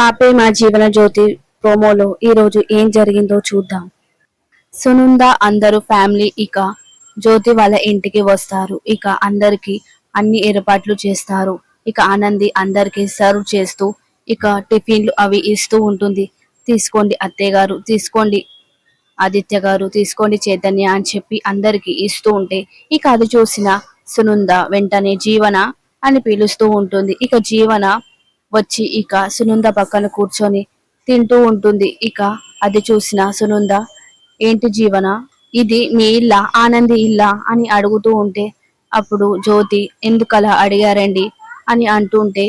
పాపే మా జీవన జ్యోతి ప్రోమోలో ఈరోజు ఏం జరిగిందో చూద్దాం. సునంద అందరూ ఫ్యామిలీ ఇక జ్యోతి వాళ్ళ ఇంటికి వస్తారు. ఇక అందరికి అన్ని ఏర్పాట్లు చేస్తారు. ఇక ఆనంది అందరికి సర్వ్ చేస్తూ ఇక టిఫిన్లు అవి ఇస్తూ ఉంటుంది. తీసుకోండి అత్తయ్య గారు, తీసుకోండి ఆదిత్య గారు, తీసుకోండి చైతన్య అని చెప్పి అందరికి ఇస్తూ ఉంటే ఇక అది చూసిన సునంద వెంటనే జీవన అని పిలుస్తూ ఉంటుంది. ఇక జీవన వచ్చి ఇక సునంద పక్కన కూర్చొని తింటూ ఉంటుంది. ఇక అది చూసిన సునంద, ఏంటి జీవన, ఇది మీ ఇల్లా, ఆనంది ఇల్లా అని అడుగుతూ ఉంటే అప్పుడు జ్యోతి ఎందుకలా అడిగారండి అని అంటుంటే,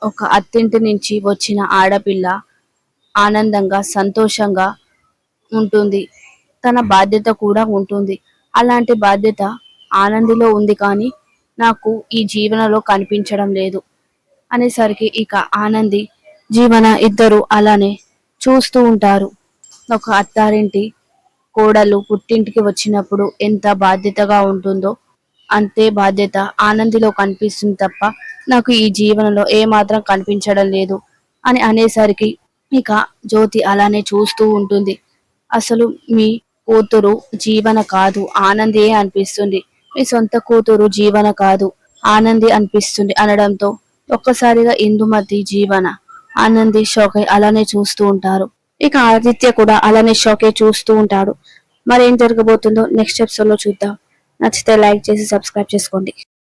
ఒక అత్తింటి నుంచి వచ్చిన ఆడపిల్ల ఆనందంగా సంతోషంగా ఉంటుంది, తన బాధ్యత కూడా ఉంటుంది. అలాంటి బాధ్యత ఆనందిలో ఉంది కానీ నాకు ఈ జీవనలో కనిపించడం లేదు అనేసరికి ఇక ఆనంది జీవన ఇద్దరు అలానే చూస్తూ ఉంటారు. ఒక అత్తారింటి కోడలు పుట్టింటికి వచ్చినప్పుడు ఎంత బాధ్యతగా ఉంటుందో అంతే బాధ్యత ఆనందిలో కనిపిస్తుంది తప్ప నాకు ఈ జీవనంలో ఏ మాత్రం కనిపించడం లేదు అని అనేసరికి ఇక జ్యోతి అలానే చూస్తూ ఉంటుంది. అసలు మీ కూతురు జీవన కాదు ఆనందియే అనిపిస్తుంది, మీ సొంత కూతురు జీవన కాదు ఆనంది అనిపిస్తుంది అనడంతో ఒక్కసారిగా ఇందుమతి జీవన ఆనంది షాక్ అయి అలానే చూస్తూ ఉంటారు. ఇక ఆదిత్య కూడా అలానే షాక్ అయి చూస్తూ ఉంటాడు. మరేం జరగబోతుందో నెక్స్ట్ ఎపిసోడ్ లో చూద్దాం. నచ్చితే లైక్ చేసి సబ్స్క్రైబ్ చేసుకోండి.